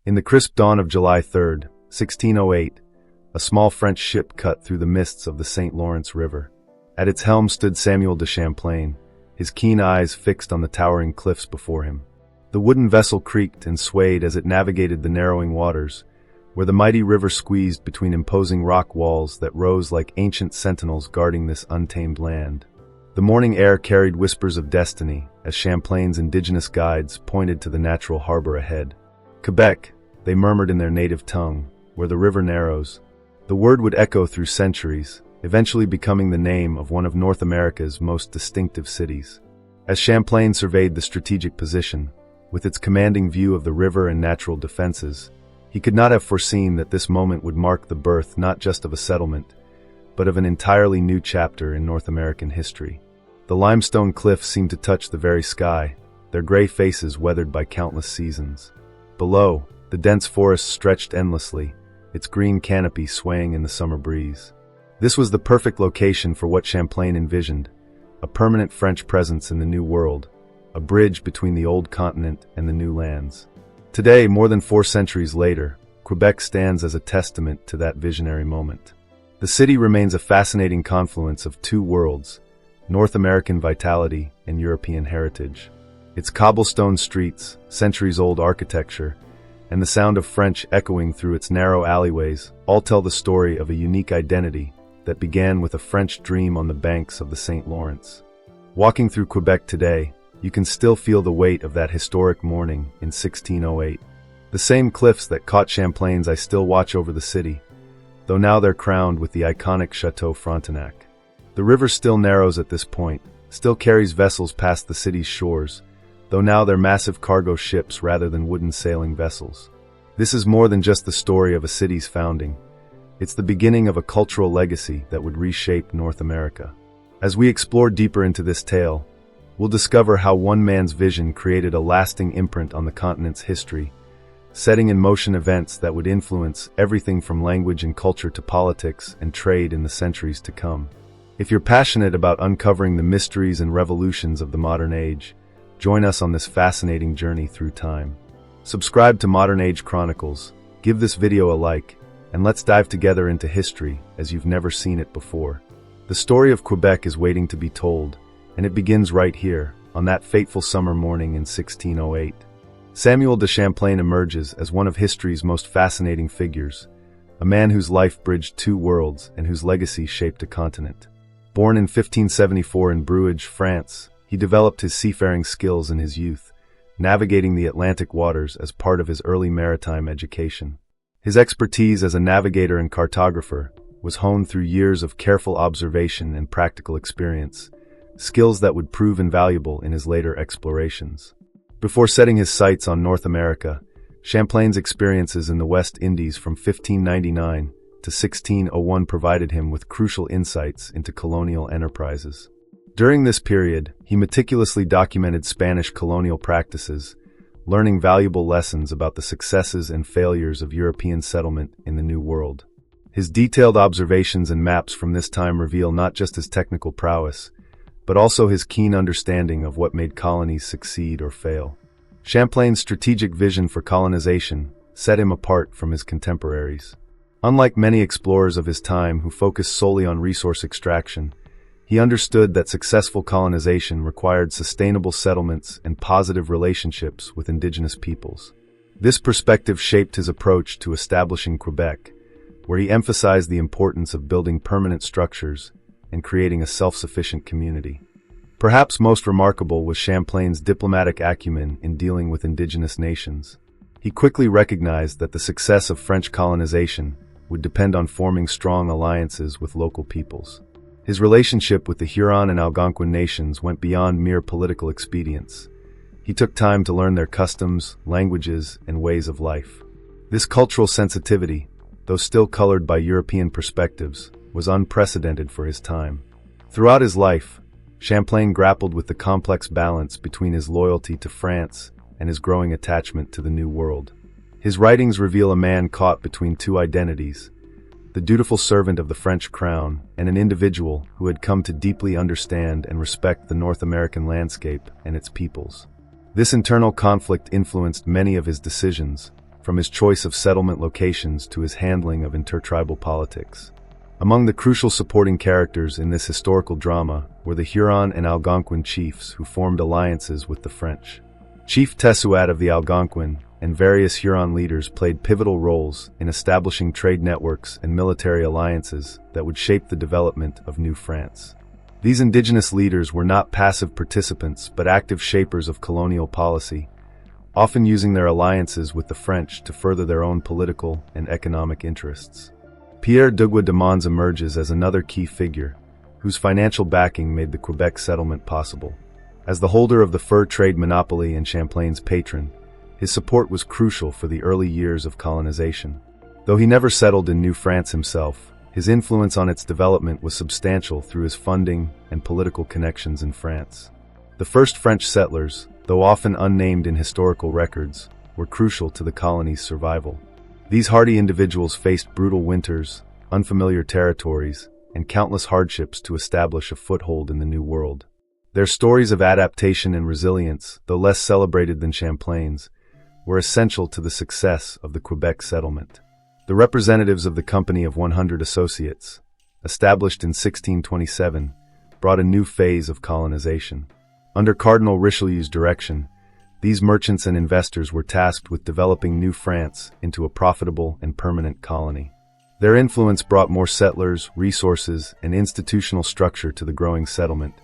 In the crisp dawn of July 3rd, 1608, a small French ship cut through the mists of the St. Lawrence River. At its helm stood Samuel de Champlain, his keen eyes fixed on the towering cliffs before him. The wooden vessel creaked and swayed as it navigated the narrowing waters, where the mighty river squeezed between imposing rock walls that rose like ancient sentinels guarding this untamed land. The morning air carried whispers of destiny as Champlain's indigenous guides pointed to the natural harbor ahead. Quebec, they murmured in their native tongue, where the river narrows. The word would echo through centuries, eventually becoming the name of one of North America's most distinctive cities. As Champlain surveyed the strategic position, with its commanding view of the river and natural defenses, he could not have foreseen that this moment would mark the birth not just of a settlement, but of an entirely new chapter in North American history. The limestone cliffs seemed to touch the very sky, their gray faces weathered by countless seasons. Below, the dense forest stretched endlessly, its green canopy swaying in the summer breeze. This was the perfect location for what Champlain envisioned, a permanent French presence in the New World, a bridge between the old continent and the new lands. Today, more than 4 centuries later, Quebec stands as a testament to that visionary moment. The city remains a fascinating confluence of two worlds, North American vitality and European heritage. Its cobblestone streets, centuries-old architecture, and the sound of French echoing through its narrow alleyways all tell the story of a unique identity that began with a French dream on the banks of the St. Lawrence. Walking through Quebec today, you can still feel the weight of that historic morning in 1608. The same cliffs that caught Champlain's eye still watch over the city, though now they're crowned with the iconic Chateau Frontenac. The river still narrows at this point, still carries vessels past the city's shores, though now they're massive cargo ships rather than wooden sailing vessels. This is more than just the story of a city's founding. It's the beginning of a cultural legacy that would reshape North America. As we explore deeper into this tale, we'll discover how one man's vision created a lasting imprint on the continent's history, setting in motion events that would influence everything from language and culture to politics and trade in the centuries to come. If you're passionate about uncovering the mysteries and revolutions of the modern age, join us on this fascinating journey through time. Subscribe to Modern Age Chronicles, give this video a like, and let's dive together into history as you've never seen it before. The story of Quebec is waiting to be told, and it begins right here, on that fateful summer morning in 1608. Samuel de Champlain emerges as one of history's most fascinating figures, a man whose life bridged two worlds and whose legacy shaped a continent. Born in 1574 in Bruges, France, he developed his seafaring skills in his youth, navigating the Atlantic waters as part of his early maritime education. His expertise as a navigator and cartographer was honed through years of careful observation and practical experience, skills that would prove invaluable in his later explorations. Before setting his sights on North America, Champlain's experiences in the West Indies from 1599 to 1601 provided him with crucial insights into colonial enterprises. During this period, he meticulously documented Spanish colonial practices, learning valuable lessons about the successes and failures of European settlement in the New World. His detailed observations and maps from this time reveal not just his technical prowess, but also his keen understanding of what made colonies succeed or fail. Champlain's strategic vision for colonization set him apart from his contemporaries. Unlike many explorers of his time who focused solely on resource extraction, he understood that successful colonization required sustainable settlements and positive relationships with indigenous peoples. This perspective shaped his approach to establishing Quebec, where he emphasized the importance of building permanent structures and creating a self-sufficient community. Perhaps most remarkable was Champlain's diplomatic acumen in dealing with indigenous nations. He quickly recognized that the success of French colonization would depend on forming strong alliances with local peoples. His relationship with the Huron and Algonquin nations went beyond mere political expedience. He took time to learn their customs, languages, and ways of life. This cultural sensitivity, though still colored by European perspectives, was unprecedented for his time. Throughout his life, Champlain grappled with the complex balance between his loyalty to France and his growing attachment to the New World. His writings reveal a man caught between two identities, the dutiful servant of the French crown and an individual who had come to deeply understand and respect the North American landscape and its peoples. This internal conflict influenced many of his decisions, from his choice of settlement locations to his handling of intertribal politics. Among the crucial supporting characters in this historical drama were the Huron and Algonquin chiefs who formed alliances with the French. Chief Tessouat of the Algonquin and various Huron leaders played pivotal roles in establishing trade networks and military alliances that would shape the development of New France. These indigenous leaders were not passive participants but active shapers of colonial policy, often using their alliances with the French to further their own political and economic interests. Pierre Duguay de Monts emerges as another key figure, whose financial backing made the Quebec settlement possible. As the holder of the fur trade monopoly and Champlain's patron, his support was crucial for the early years of colonization. Though he never settled in New France himself, his influence on its development was substantial through his funding and political connections in France. The first French settlers, though often unnamed in historical records, were crucial to the colony's survival. These hardy individuals faced brutal winters, unfamiliar territories, and countless hardships to establish a foothold in the New World. Their stories of adaptation and resilience, though less celebrated than Champlain's, were essential to the success of the Quebec settlement. The representatives of the Company of 100 Associates, established in 1627, brought a new phase of colonization. Under Cardinal Richelieu's direction, these merchants and investors were tasked with developing New France into a profitable and permanent colony. Their influence brought more settlers, resources, and institutional structure to the growing settlement,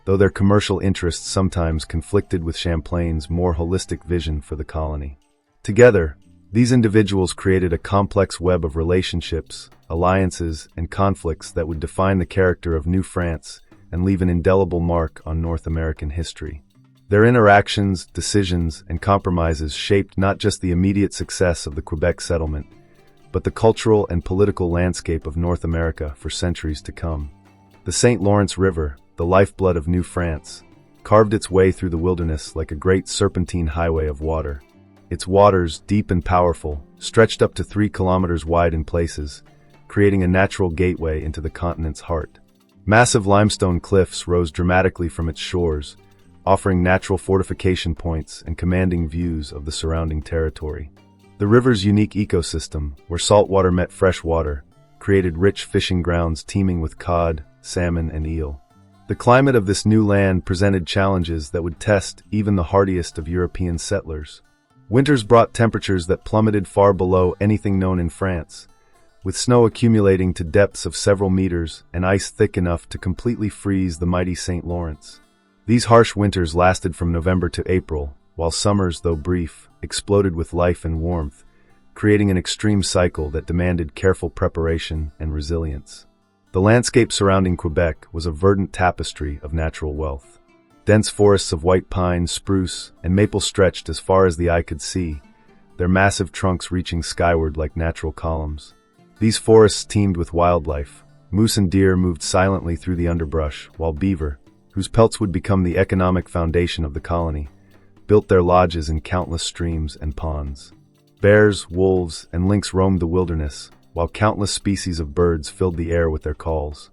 though their commercial interests sometimes conflicted with Champlain's more holistic vision for the colony. Together, these individuals created a complex web of relationships, alliances, and conflicts that would define the character of New France and leave an indelible mark on North American history. Their interactions, decisions, and compromises shaped not just the immediate success of the Quebec settlement, but the cultural and political landscape of North America for centuries to come. The St. Lawrence River, the lifeblood of New France, carved its way through the wilderness like a great serpentine highway of water. Its waters, deep and powerful, stretched up to 3 kilometers wide in places, creating a natural gateway into the continent's heart. Massive limestone cliffs rose dramatically from its shores, offering natural fortification points and commanding views of the surrounding territory. The river's unique ecosystem, where saltwater met fresh water, created rich fishing grounds teeming with cod, salmon, and eel. The climate of this new land presented challenges that would test even the hardiest of European settlers. Winters brought temperatures that plummeted far below anything known in France, with snow accumulating to depths of several meters and ice thick enough to completely freeze the mighty St. Lawrence. These harsh winters lasted from November to April, while summers, though brief, exploded with life and warmth, creating an extreme cycle that demanded careful preparation and resilience. The landscape surrounding Quebec was a verdant tapestry of natural wealth. Dense forests of white pine, spruce, and maple stretched as far as the eye could see, their massive trunks reaching skyward like natural columns. These forests teemed with wildlife. Moose and deer moved silently through the underbrush, while beaver, whose pelts would become the economic foundation of the colony, built their lodges in countless streams and ponds. Bears, wolves, and lynx roamed the wilderness, while countless species of birds filled the air with their calls.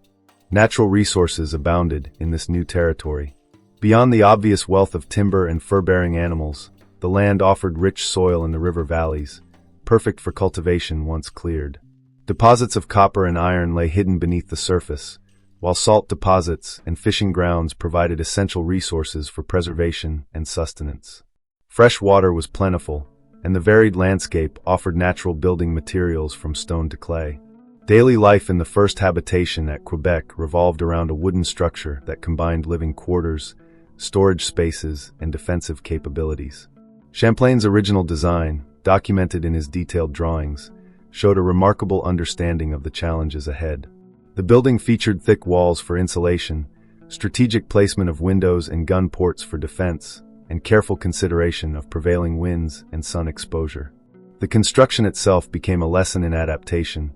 Natural resources abounded in this new territory. Beyond the obvious wealth of timber and fur-bearing animals, the land offered rich soil in the river valleys, perfect for cultivation once cleared. Deposits of copper and iron lay hidden beneath the surface, while salt deposits and fishing grounds provided essential resources for preservation and sustenance. Fresh water was plentiful, and the varied landscape offered natural building materials from stone to clay. Daily life in the first habitation at Quebec revolved around a wooden structure that combined living quarters, storage spaces, and defensive capabilities. Champlain's original design, documented in his detailed drawings, showed a remarkable understanding of the challenges ahead. The building featured thick walls for insulation, strategic placement of windows and gun ports for defense, and careful consideration of prevailing winds and sun exposure. The construction itself became a lesson in adaptation,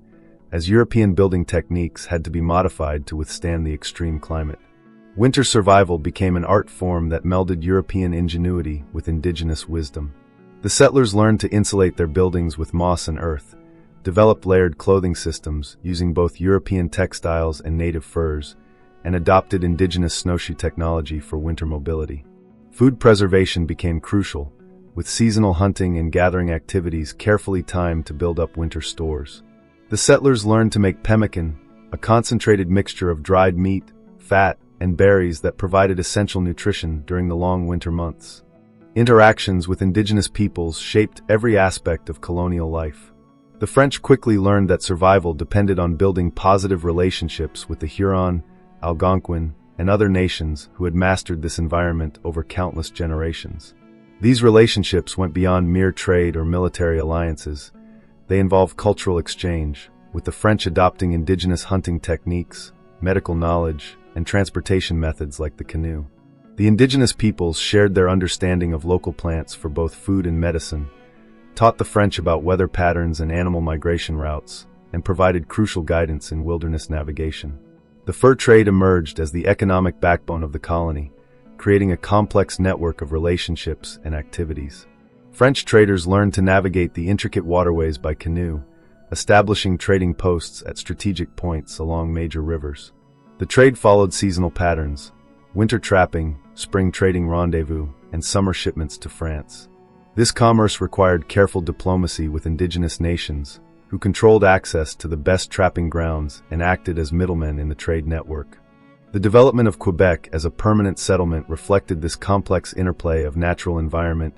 as European building techniques had to be modified to withstand the extreme climate. Winter survival became an art form that melded European ingenuity with indigenous wisdom. The settlers learned to insulate their buildings with moss and earth, developed layered clothing systems using both European textiles and native furs, and adopted indigenous snowshoe technology for winter mobility. Food preservation became crucial, with seasonal hunting and gathering activities carefully timed to build up winter stores. The settlers learned to make pemmican, a concentrated mixture of dried meat, fat, and berries that provided essential nutrition during the long winter months. Interactions with indigenous peoples shaped every aspect of colonial life. The French quickly learned that survival depended on building positive relationships with the Huron, Algonquin, and other nations who had mastered this environment over countless generations. These relationships went beyond mere trade or military alliances. They involved cultural exchange, with the French adopting indigenous hunting techniques, medical knowledge, and transportation methods like the canoe. The indigenous peoples shared their understanding of local plants for both food and medicine, taught the French about weather patterns and animal migration routes, and provided crucial guidance in wilderness navigation. The fur trade emerged as the economic backbone of the colony, creating a complex network of relationships and activities. French traders learned to navigate the intricate waterways by canoe, establishing trading posts at strategic points along major rivers. The trade followed seasonal patterns: winter trapping, spring trading rendezvous, and summer shipments to France. This commerce required careful diplomacy with indigenous nations, who controlled access to the best trapping grounds and acted as middlemen in the trade network. The development of Quebec as a permanent settlement reflected this complex interplay of natural environment,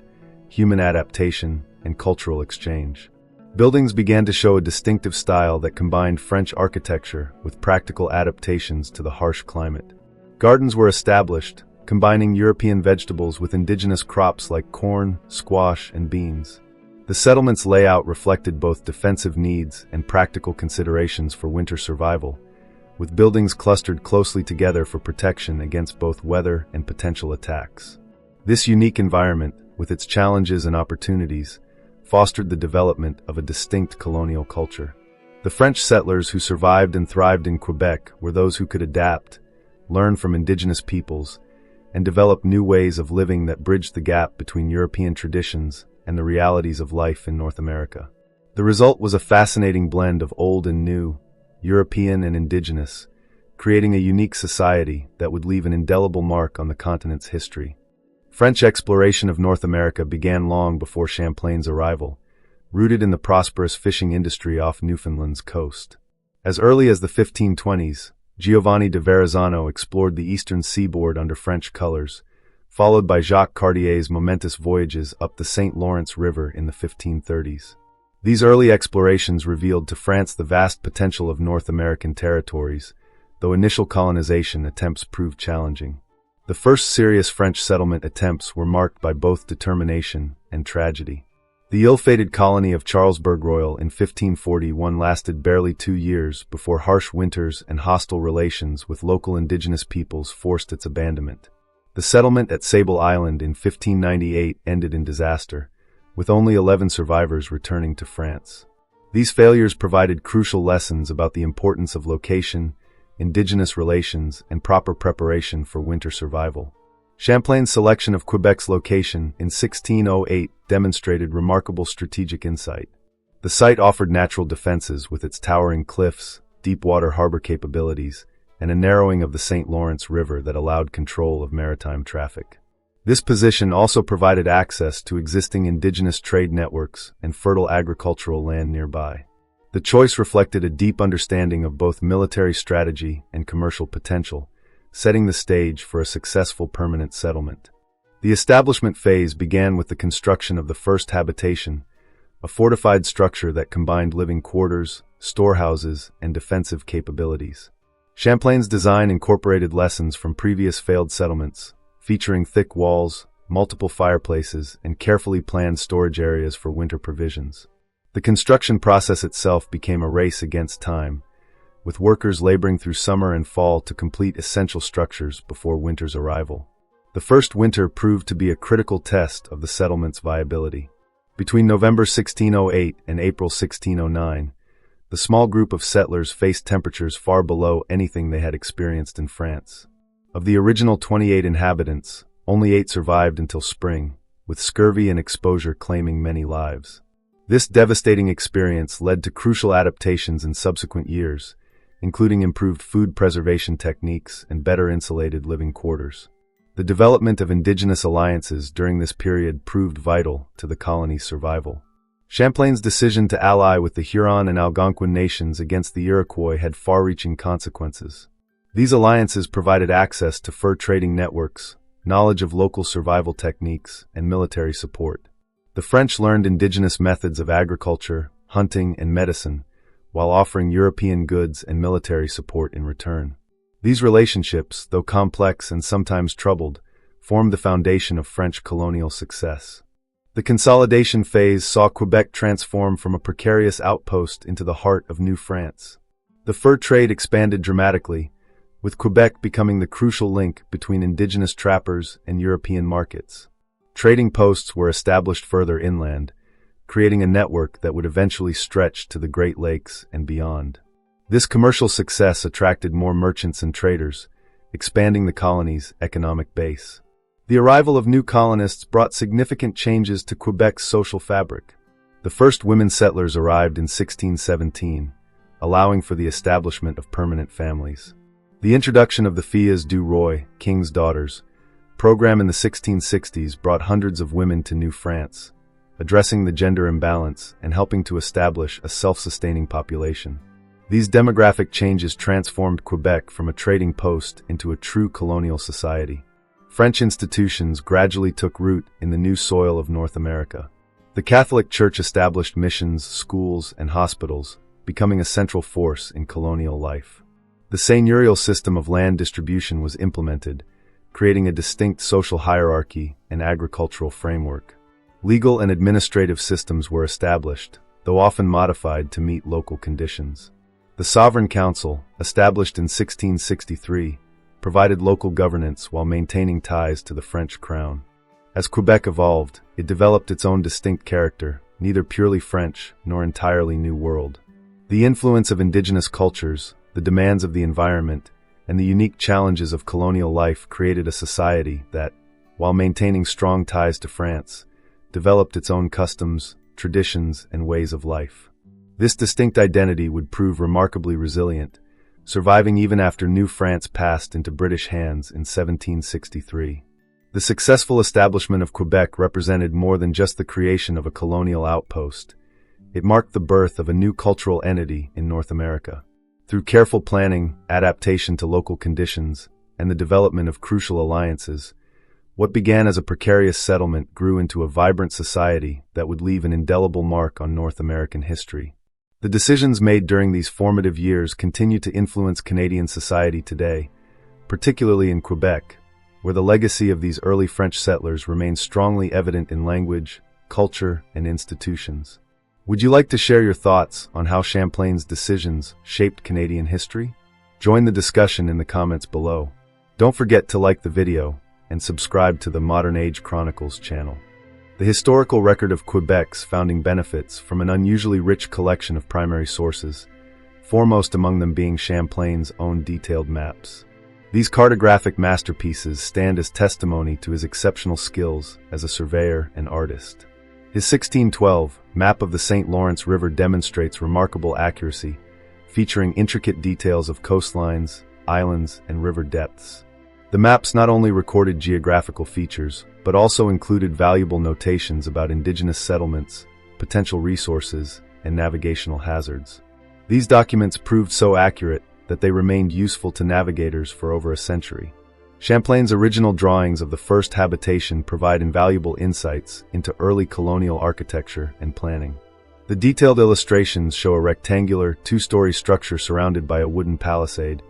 human adaptation, and cultural exchange. Buildings began to show a distinctive style that combined French architecture with practical adaptations to the harsh climate. Gardens were established, combining European vegetables with indigenous crops like corn, squash, and beans. The settlement's layout reflected both defensive needs and practical considerations for winter survival, with buildings clustered closely together for protection against both weather and potential attacks. This unique environment, with its challenges and opportunities, fostered the development of a distinct colonial culture. The French settlers who survived and thrived in Quebec were those who could adapt, learn from indigenous peoples, and develop new ways of living that bridged the gap between European traditions and the realities of life in North America. The result was a fascinating blend of old and new, European and indigenous, creating a unique society that would leave an indelible mark on the continent's history. French exploration of North America began long before Champlain's arrival, rooted in the prosperous fishing industry off Newfoundland's coast. As early as the 1520s, Giovanni de Verrazzano explored the eastern seaboard under French colors, followed by Jacques Cartier's momentous voyages up the St. Lawrence River in the 1530s. These early explorations revealed to France the vast potential of North American territories, though initial colonization attempts proved challenging. The first serious French settlement attempts were marked by both determination and tragedy. The ill-fated colony of Charlesbourg Royal in 1541 lasted barely 2 years before harsh winters and hostile relations with local indigenous peoples forced its abandonment. The settlement at Sable Island in 1598 ended in disaster, with only 11 survivors returning to France. These failures provided crucial lessons about the importance of location, indigenous relations, and proper preparation for winter survival. Champlain's selection of Quebec's location in 1608 demonstrated remarkable strategic insight. The site offered natural defenses with its towering cliffs, deep-water harbor capabilities, and a narrowing of the St. Lawrence River that allowed control of maritime traffic. This position also provided access to existing indigenous trade networks and fertile agricultural land nearby. The choice reflected a deep understanding of both military strategy and commercial potential, setting the stage for a successful permanent settlement. The establishment phase began with the construction of the first habitation, a fortified structure that combined living quarters, storehouses, and defensive capabilities. Champlain's design incorporated lessons from previous failed settlements, featuring thick walls, multiple fireplaces, and carefully planned storage areas for winter provisions. The construction process itself became a race against time, with workers laboring through summer and fall to complete essential structures before winter's arrival. The first winter proved to be a critical test of the settlement's viability. Between November 1608 and April 1609, the small group of settlers faced temperatures far below anything they had experienced in France. Of the original 28 inhabitants, only 8 survived until spring, with scurvy and exposure claiming many lives. This devastating experience led to crucial adaptations in subsequent years, including improved food preservation techniques and better insulated living quarters. The development of indigenous alliances during this period proved vital to the colony's survival. Champlain's decision to ally with the Huron and Algonquin nations against the Iroquois had far-reaching consequences. These alliances provided access to fur trading networks, knowledge of local survival techniques, and military support. The French learned indigenous methods of agriculture, hunting, and medicine, while offering European goods and military support in return. These relationships, though complex and sometimes troubled, formed the foundation of French colonial success. The consolidation phase saw Quebec transform from a precarious outpost into the heart of New France. The fur trade expanded dramatically, with Quebec becoming the crucial link between indigenous trappers and European markets. Trading posts were established further inland, creating a network that would eventually stretch to the Great Lakes and beyond. This commercial success attracted more merchants and traders, expanding the colony's economic base. The arrival of new colonists brought significant changes to Quebec's social fabric. The first women settlers arrived in 1617, allowing for the establishment of permanent families. The introduction of the Filles du Roi, King's Daughters, program in the 1660s brought hundreds of women to New France, addressing the gender imbalance and helping to establish a self-sustaining population. These demographic changes transformed Quebec from a trading post into a true colonial society. French institutions gradually took root in the new soil of North America. The Catholic Church established missions, schools, and hospitals, becoming a central force in colonial life. The seigneurial system of land distribution was implemented, creating a distinct social hierarchy and agricultural framework. Legal and administrative systems were established, though often modified to meet local conditions. The Sovereign Council, established in 1663, provided local governance while maintaining ties to the French crown. As Quebec evolved, it developed its own distinct character, neither purely French nor entirely New World. The influence of indigenous cultures, the demands of the environment, and the unique challenges of colonial life created a society that, while maintaining strong ties to France, developed its own customs, traditions, and ways of life. This distinct identity would prove remarkably resilient, surviving even after New France passed into British hands in 1763. The successful establishment of Quebec represented more than just the creation of a colonial outpost. It marked the birth of a new cultural entity in North America. Through careful planning, adaptation to local conditions, and the development of crucial alliances, what began as a precarious settlement grew into a vibrant society that would leave an indelible mark on North American history. The decisions made during these formative years continue to influence Canadian society today, particularly in Quebec, where the legacy of these early French settlers remains strongly evident in language, culture, and institutions. Would you like to share your thoughts on how Champlain's decisions shaped Canadian history? Join the discussion in the comments below. Don't forget to like the video and subscribe to the Modern Age Chronicles channel. The historical record of Quebec's founding benefits from an unusually rich collection of primary sources, foremost among them being Champlain's own detailed maps. These cartographic masterpieces stand as testimony to his exceptional skills as a surveyor and artist. His 1612 map of the St. Lawrence River demonstrates remarkable accuracy, featuring intricate details of coastlines, islands, and river depths. The maps not only recorded geographical features, but also included valuable notations about indigenous settlements, potential resources, and navigational hazards. These documents proved so accurate that they remained useful to navigators for over a century. Champlain's original drawings of the first habitation provide invaluable insights into early colonial architecture and planning. The detailed illustrations show a rectangular, two-story structure surrounded by a wooden palisade,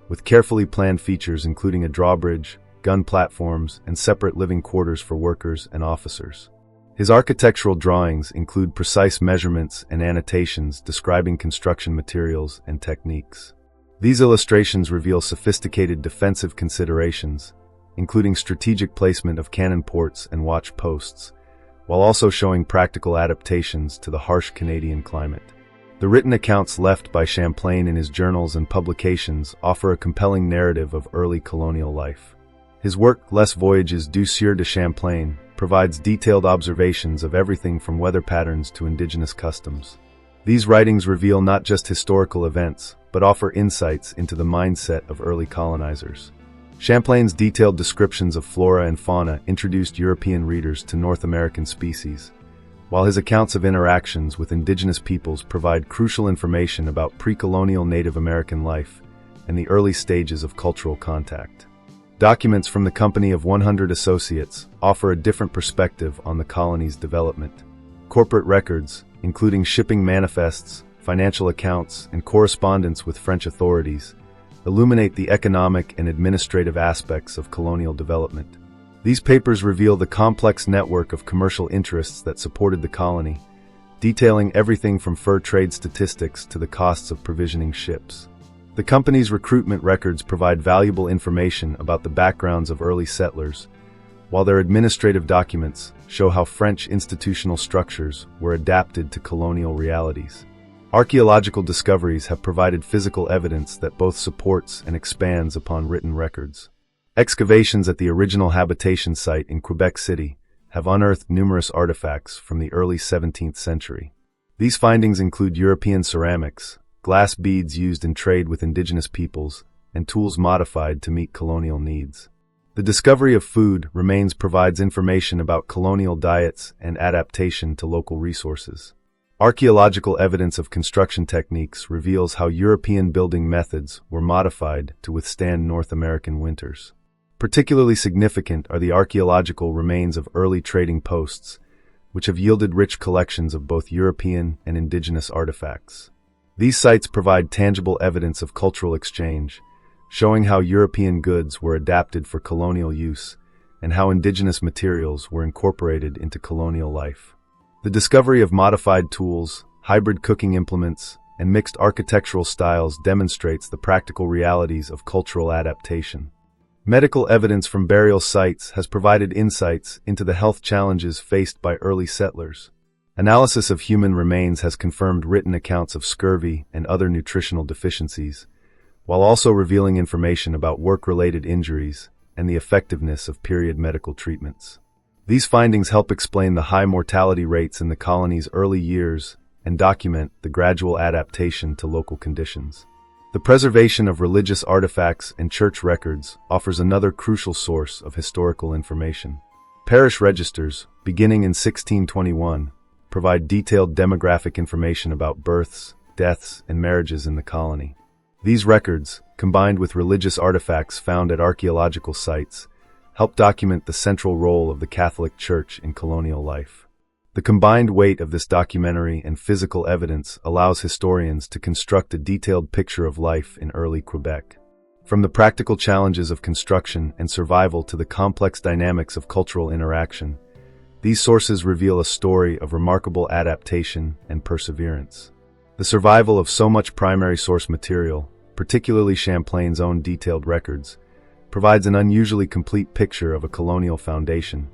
with carefully planned features including a drawbridge, gun platforms, and separate living quarters for workers and officers. His architectural drawings include precise measurements and annotations describing construction materials and techniques. These illustrations reveal sophisticated defensive considerations, including strategic placement of cannon ports and watch posts, while also showing practical adaptations to the harsh Canadian climate. The written accounts left by Champlain in his journals and publications offer a compelling narrative of early colonial life. His work, Les Voyages du Sieur de Champlain, provides detailed observations of everything from weather patterns to indigenous customs. These writings reveal not just historical events, but offer insights into the mindset of early colonizers. Champlain's detailed descriptions of flora and fauna introduced European readers to North American species, while his accounts of interactions with indigenous peoples provide crucial information about pre-colonial Native American life and the early stages of cultural contact. Documents from the Company of 100 Associates offer a different perspective on the colony's development. Corporate records, including shipping manifests, financial accounts, and correspondence with French authorities, illuminate the economic and administrative aspects of colonial development. These papers reveal the complex network of commercial interests that supported the colony, detailing everything from fur trade statistics to the costs of provisioning ships. The company's recruitment records provide valuable information about the backgrounds of early settlers, while their administrative documents show how French institutional structures were adapted to colonial realities. Archaeological discoveries have provided physical evidence that both supports and expands upon written records. Excavations at the original habitation site in Quebec City have unearthed numerous artifacts from the early 17th century. These findings include European ceramics, glass beads used in trade with indigenous peoples, and tools modified to meet colonial needs. The discovery of food remains provides information about colonial diets and adaptation to local resources. Archaeological evidence of construction techniques reveals how European building methods were modified to withstand North American winters. Particularly significant are the archaeological remains of early trading posts, which have yielded rich collections of both European and indigenous artifacts. These sites provide tangible evidence of cultural exchange, showing how European goods were adapted for colonial use and how indigenous materials were incorporated into colonial life. The discovery of modified tools, hybrid cooking implements, and mixed architectural styles demonstrates the practical realities of cultural adaptation. Medical evidence from burial sites has provided insights into the health challenges faced by early settlers. Analysis of human remains has confirmed written accounts of scurvy and other nutritional deficiencies, while also revealing information about work-related injuries and the effectiveness of period medical treatments. These findings help explain the high mortality rates in the colony's early years and document the gradual adaptation to local conditions. The preservation of religious artifacts and church records offers another crucial source of historical information. Parish registers, beginning in 1621, provide detailed demographic information about births, deaths, and marriages in the colony. These records, combined with religious artifacts found at archaeological sites, help document the central role of the Catholic Church in colonial life. The combined weight of this documentary and physical evidence allows historians to construct a detailed picture of life in early Quebec. From the practical challenges of construction and survival to the complex dynamics of cultural interaction, these sources reveal a story of remarkable adaptation and perseverance. The survival of so much primary source material, particularly Champlain's own detailed records, provides an unusually complete picture of a colonial foundation,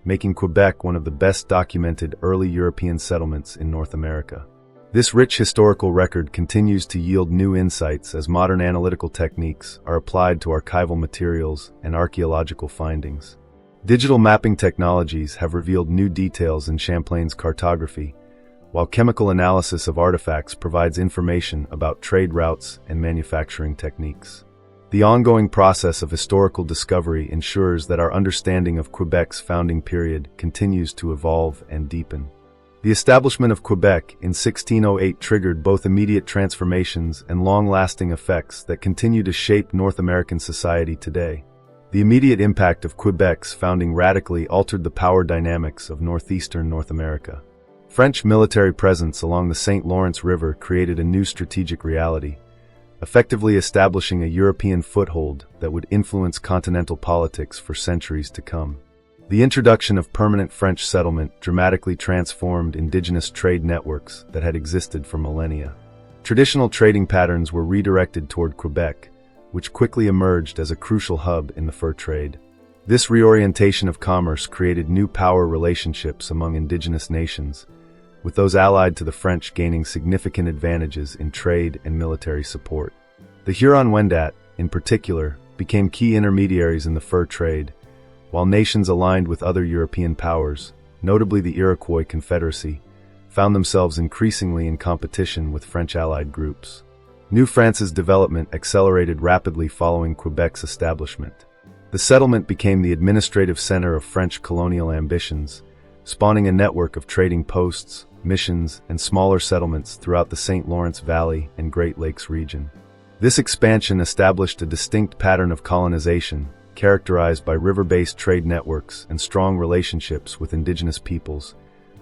making Quebec one of the best documented early European settlements in North America. This rich historical record continues to yield new insights as modern analytical techniques are applied to archival materials and archaeological findings. Digital mapping technologies have revealed new details in Champlain's cartography, while chemical analysis of artifacts provides information about trade routes and manufacturing techniques. The ongoing process of historical discovery ensures that our understanding of Quebec's founding period continues to evolve and deepen. The establishment of Quebec in 1608 triggered both immediate transformations and long-lasting effects that continue to shape North American society today. The immediate impact of Quebec's founding radically altered the power dynamics of northeastern North America. French military presence along the St. Lawrence River created a new strategic reality, effectively establishing a European foothold that would influence continental politics for centuries to come. The introduction of permanent French settlement dramatically transformed indigenous trade networks that had existed for millennia. Traditional trading patterns were redirected toward Quebec, which quickly emerged as a crucial hub in the fur trade. This reorientation of commerce created new power relationships among indigenous nations, with those allied to the French gaining significant advantages in trade and military support. The Huron-Wendat, in particular, became key intermediaries in the fur trade, while nations aligned with other European powers, notably the Iroquois Confederacy, found themselves increasingly in competition with French allied groups. New France's development accelerated rapidly following Quebec's establishment. The settlement became the administrative center of French colonial ambitions, spawning a network of trading posts, missions, and smaller settlements throughout the St. Lawrence Valley and Great Lakes region. This expansion established a distinct pattern of colonization, characterized by river-based trade networks and strong relationships with indigenous peoples,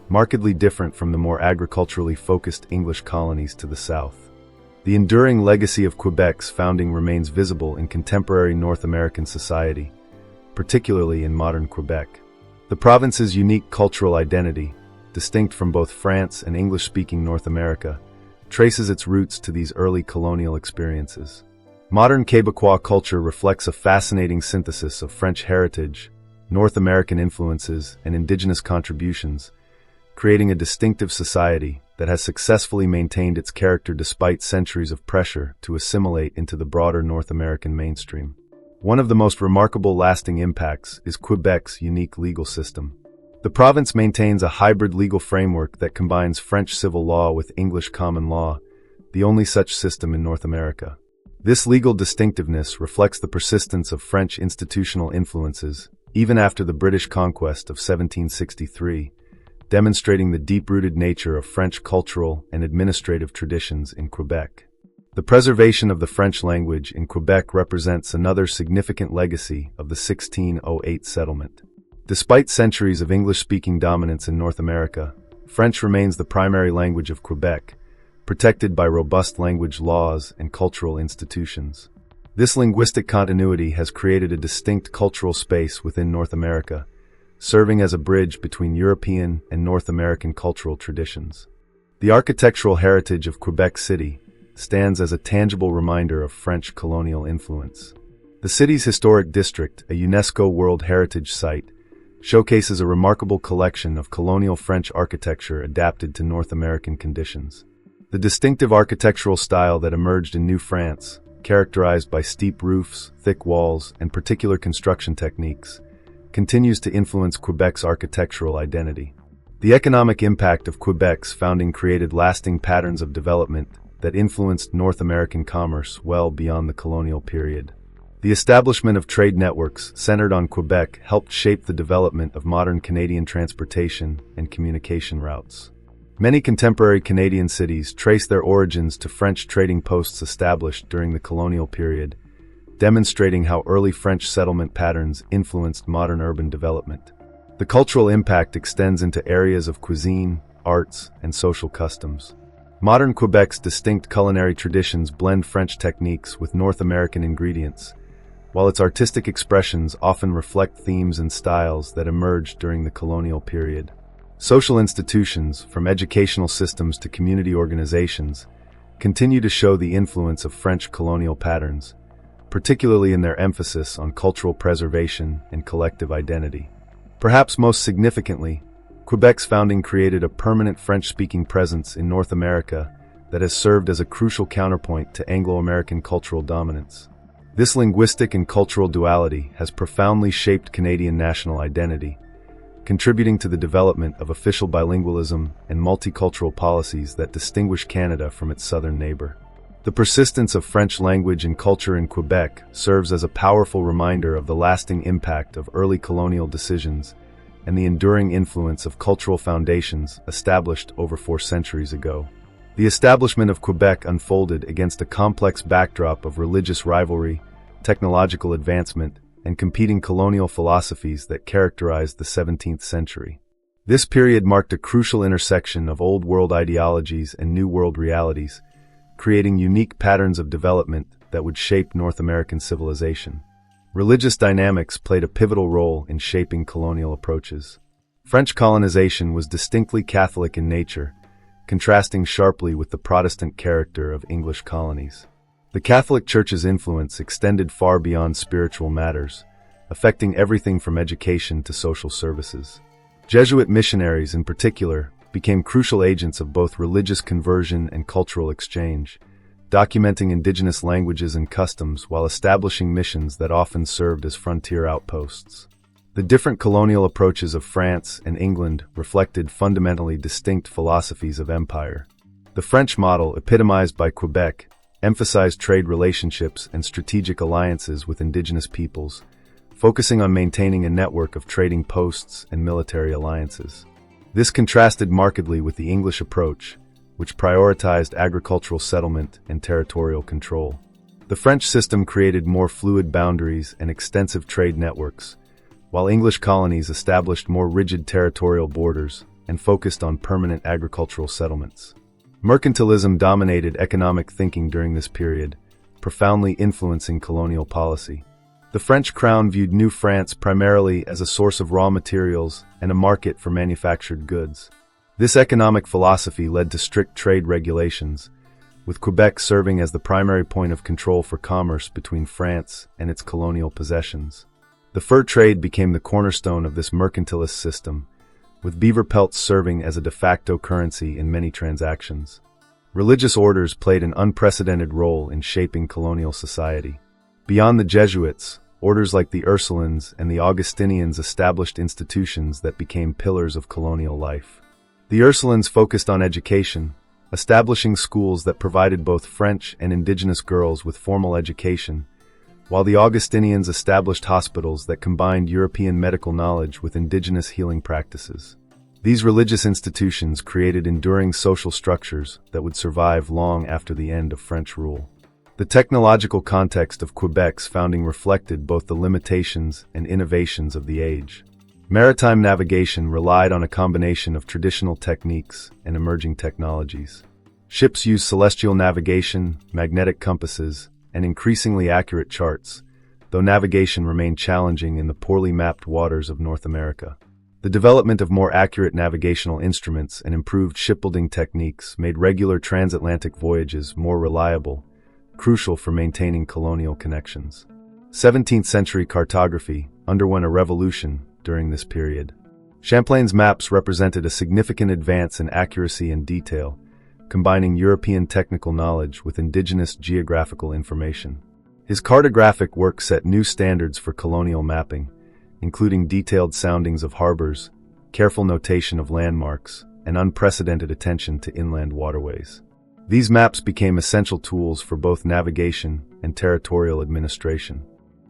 markedly different from the more agriculturally focused English colonies to the south. The enduring legacy of Quebec's founding remains visible in contemporary North American society, particularly in modern Quebec. The province's unique cultural identity, distinct from both France and English-speaking North America, traces its roots to these early colonial experiences. Modern Quebecois culture reflects a fascinating synthesis of French heritage, North American influences, and indigenous contributions, creating a distinctive society that has successfully maintained its character despite centuries of pressure to assimilate into the broader North American mainstream. One of the most remarkable lasting impacts is Quebec's unique legal system. The province maintains a hybrid legal framework that combines French civil law with English common law, the only such system in North America. This legal distinctiveness reflects the persistence of French institutional influences, even after the British conquest of 1763, demonstrating the deep-rooted nature of French cultural and administrative traditions in Quebec. The preservation of the French language in Quebec represents another significant legacy of the 1608 settlement. Despite centuries of English-speaking dominance in North America, French remains the primary language of Quebec, protected by robust language laws and cultural institutions. This linguistic continuity has created a distinct cultural space within North America, serving as a bridge between European and North American cultural traditions. The architectural heritage of Quebec City stands as a tangible reminder of French colonial influence. The city's historic district, a UNESCO World Heritage Site, showcases a remarkable collection of colonial French architecture adapted to North American conditions. The distinctive architectural style that emerged in New France, characterized by steep roofs, thick walls, and particular construction techniques, continues to influence Quebec's architectural identity. The economic impact of Quebec's founding created lasting patterns of development that influenced North American commerce well beyond the colonial period. The establishment of trade networks centered on Quebec helped shape the development of modern Canadian transportation and communication routes. Many contemporary Canadian cities trace their origins to French trading posts established during the colonial period, demonstrating how early French settlement patterns influenced modern urban development. The cultural impact extends into areas of cuisine, arts, and social customs. Modern Quebec's distinct culinary traditions blend French techniques with North American ingredients, while its artistic expressions often reflect themes and styles that emerged during the colonial period. Social institutions, from educational systems to community organizations, continue to show the influence of French colonial patterns, particularly in their emphasis on cultural preservation and collective identity. Perhaps most significantly, Quebec's founding created a permanent French-speaking presence in North America that has served as a crucial counterpoint to Anglo-American cultural dominance. This linguistic and cultural duality has profoundly shaped Canadian national identity, contributing to the development of official bilingualism and multicultural policies that distinguish Canada from its southern neighbor. The persistence of French language and culture in Quebec serves as a powerful reminder of the lasting impact of early colonial decisions and the enduring influence of cultural foundations established over 4 centuries ago. The establishment of Quebec unfolded against a complex backdrop of religious rivalry, technological advancement, and competing colonial philosophies that characterized the 17th century. This period marked a crucial intersection of Old World ideologies and New World realities, creating unique patterns of development that would shape North American civilization. Religious dynamics played a pivotal role in shaping colonial approaches. French colonization was distinctly Catholic in nature, contrasting sharply with the Protestant character of English colonies. The Catholic Church's influence extended far beyond spiritual matters, affecting everything from education to social services. Jesuit missionaries, in particular, became crucial agents of both religious conversion and cultural exchange, documenting indigenous languages and customs while establishing missions that often served as frontier outposts. The different colonial approaches of France and England reflected fundamentally distinct philosophies of empire. The French model, epitomized by Quebec, emphasized trade relationships and strategic alliances with indigenous peoples, focusing on maintaining a network of trading posts and military alliances. This contrasted markedly with the English approach, which prioritized agricultural settlement and territorial control. The French system created more fluid boundaries and extensive trade networks, while English colonies established more rigid territorial borders and focused on permanent agricultural settlements. Mercantilism dominated economic thinking during this period, profoundly influencing colonial policy. The French crown viewed New France primarily as a source of raw materials and a market for manufactured goods. This economic philosophy led to strict trade regulations, with Quebec serving as the primary point of control for commerce between France and its colonial possessions. The fur trade became the cornerstone of this mercantilist system, with beaver pelts serving as a de facto currency in many transactions. Religious orders played an unprecedented role in shaping colonial society. Beyond the Jesuits, orders like the Ursulines and the Augustinians established institutions that became pillars of colonial life. The Ursulines focused on education, establishing schools that provided both French and Indigenous girls with formal education, while the Augustinians established hospitals that combined European medical knowledge with Indigenous healing practices. These religious institutions created enduring social structures that would survive long after the end of French rule. The technological context of Quebec's founding reflected both the limitations and innovations of the age. Maritime navigation relied on a combination of traditional techniques and emerging technologies. Ships used celestial navigation, magnetic compasses, and increasingly accurate charts, though navigation remained challenging in the poorly mapped waters of North America. The development of more accurate navigational instruments and improved shipbuilding techniques made regular transatlantic voyages more reliable, crucial for maintaining colonial connections. 17th century cartography underwent a revolution during this period. Champlain's maps represented a significant advance in accuracy and detail, combining European technical knowledge with Indigenous geographical information. His cartographic work set new standards for colonial mapping, including detailed soundings of harbors, careful notation of landmarks, and unprecedented attention to inland waterways. These maps became essential tools for both navigation and territorial administration.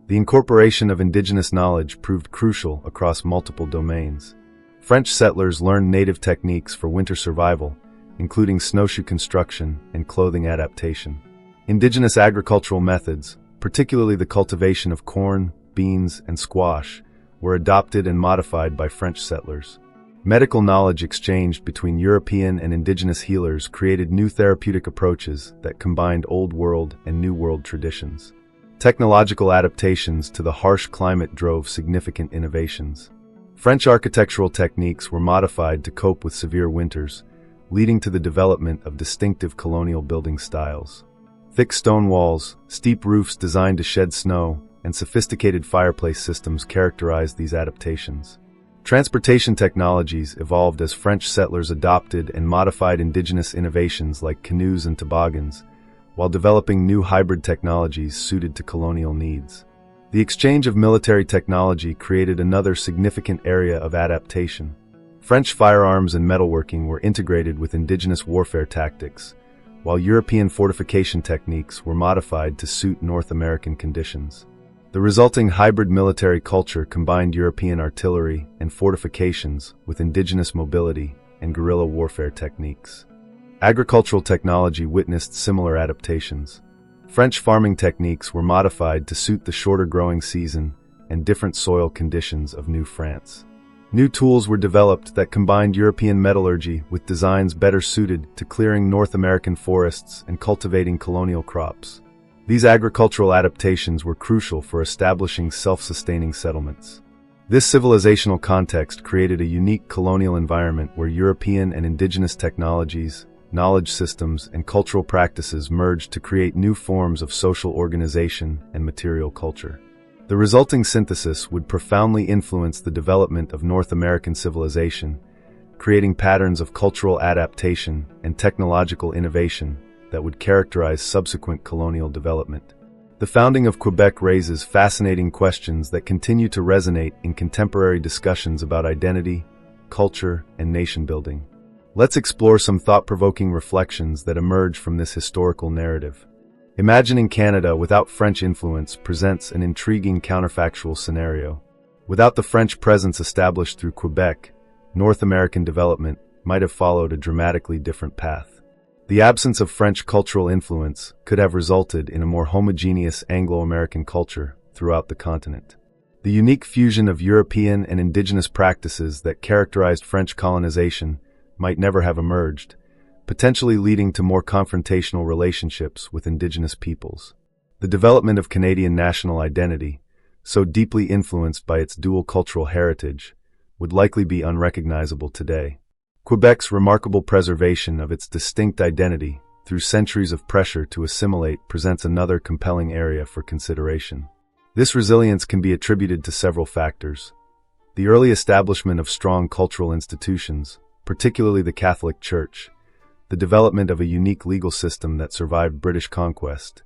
The incorporation of Indigenous knowledge proved crucial across multiple domains. French settlers learned native techniques for winter survival, including snowshoe construction and clothing adaptation. Indigenous agricultural methods, particularly the cultivation of corn, beans, and squash, were adopted and modified by French settlers. Medical knowledge exchanged between European and Indigenous healers created new therapeutic approaches that combined Old World and New World traditions. Technological adaptations to the harsh climate drove significant innovations. French architectural techniques were modified to cope with severe winters, leading to the development of distinctive colonial building styles. Thick stone walls, steep roofs designed to shed snow, and sophisticated fireplace systems characterized these adaptations. Transportation technologies evolved as French settlers adopted and modified Indigenous innovations like canoes and toboggans, while developing new hybrid technologies suited to colonial needs. The exchange of military technology created another significant area of adaptation. French firearms and metalworking were integrated with Indigenous warfare tactics, while European fortification techniques were modified to suit North American conditions. The resulting hybrid military culture combined European artillery and fortifications with Indigenous mobility and guerrilla warfare techniques. Agricultural technology witnessed similar adaptations. French farming techniques were modified to suit the shorter growing season and different soil conditions of New France. New tools were developed that combined European metallurgy with designs better suited to clearing North American forests and cultivating colonial crops. These agricultural adaptations were crucial for establishing self-sustaining settlements. This civilizational context created a unique colonial environment where European and Indigenous technologies, knowledge systems, and cultural practices merged to create new forms of social organization and material culture. The resulting synthesis would profoundly influence the development of North American civilization, creating patterns of cultural adaptation and technological innovation that would characterize subsequent colonial development. The founding of Quebec raises fascinating questions that continue to resonate in contemporary discussions about identity, culture, and nation-building. Let's explore some thought-provoking reflections that emerge from this historical narrative. Imagining Canada without French influence presents an intriguing counterfactual scenario. Without the French presence established through Quebec, North American development might have followed a dramatically different path. The absence of French cultural influence could have resulted in a more homogeneous Anglo-American culture throughout the continent. The unique fusion of European and Indigenous practices that characterized French colonization might never have emerged, potentially leading to more confrontational relationships with Indigenous peoples. The development of Canadian national identity, so deeply influenced by its dual cultural heritage, would likely be unrecognizable today. Quebec's remarkable preservation of its distinct identity through centuries of pressure to assimilate presents another compelling area for consideration. This resilience can be attributed to several factors. The early establishment of strong cultural institutions, particularly the Catholic Church, the development of a unique legal system that survived British conquest,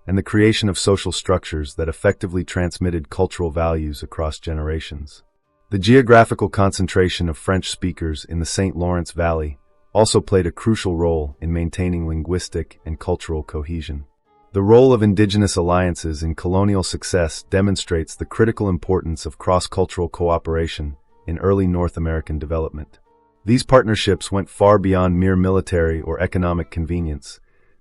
and the creation of social structures that effectively transmitted cultural values across generations. The geographical concentration of French speakers in the St. Lawrence Valley also played a crucial role in maintaining linguistic and cultural cohesion. The role of Indigenous alliances in colonial success demonstrates the critical importance of cross-cultural cooperation in early North American development. These partnerships went far beyond mere military or economic convenience,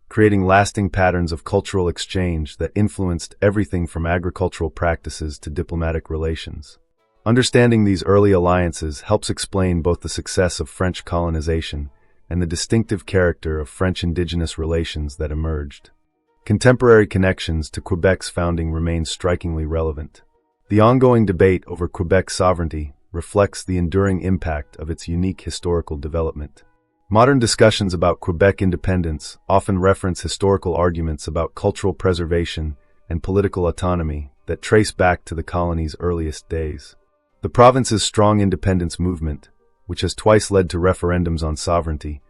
creating lasting patterns of cultural exchange that influenced everything from agricultural practices to diplomatic relations. Understanding these early alliances helps explain both the success of French colonization and the distinctive character of French Indigenous relations that emerged. Contemporary connections to Quebec's founding remain strikingly relevant. The ongoing debate over Quebec's sovereignty reflects the enduring impact of its unique historical development. Modern discussions about Quebec independence often reference historical arguments about cultural preservation and political autonomy that trace back to the colony's earliest days. The province's strong independence movement, which has twice led to referendums on sovereignty,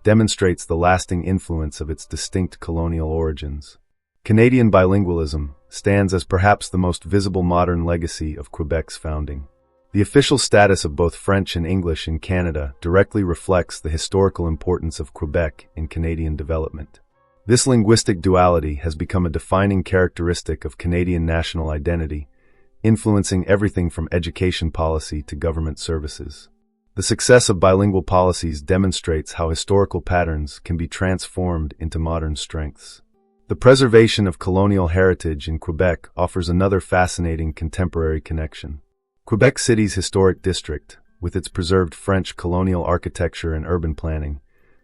demonstrates the lasting influence of its distinct colonial origins. Canadian bilingualism stands as perhaps the most visible modern legacy of Quebec's founding. The official status of both French and English in Canada directly reflects the historical importance of Quebec in Canadian development. This linguistic duality has become a defining characteristic of Canadian national identity, influencing everything from education policy to government services. The success of bilingual policies demonstrates how historical patterns can be transformed into modern strengths. The preservation of colonial heritage in Quebec offers another fascinating contemporary connection. Quebec City's historic district, with its preserved French colonial architecture and urban planning,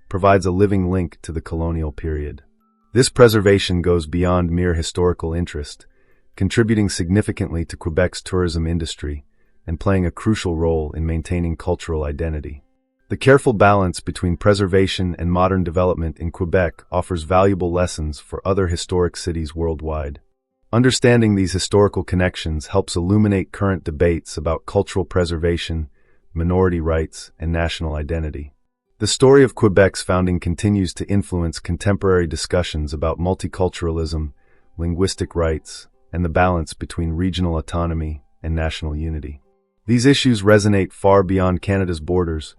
provides a living link to the colonial period. This preservation goes beyond mere historical interest, contributing significantly to Quebec's tourism industry and playing a crucial role in maintaining cultural identity. The careful balance between preservation and modern development in Quebec offers valuable lessons for other historic cities worldwide. Understanding these historical connections helps illuminate current debates about cultural preservation, minority rights, and national identity. The story of Quebec's founding continues to influence contemporary discussions about multiculturalism, linguistic rights, and the balance between regional autonomy and national unity. These issues resonate far beyond Canada's borders,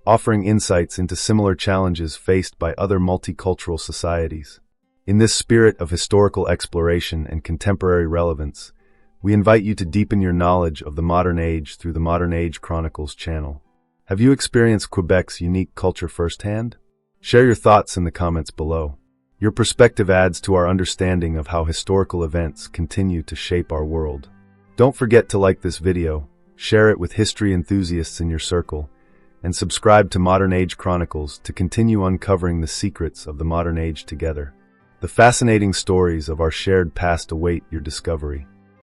offering insights into similar challenges faced by other multicultural societies. In this spirit of historical exploration and contemporary relevance, we invite you to deepen your knowledge of the modern age through the Modern Age Chronicles channel. Have you experienced Quebec's unique culture firsthand? Share your thoughts in the comments below. Your perspective adds to our understanding of how historical events continue to shape our world. Don't forget to like this video, share it with history enthusiasts in your circle, and subscribe to Modern Age Chronicles to continue uncovering the secrets of the modern age together. The fascinating stories of our shared past await your discovery.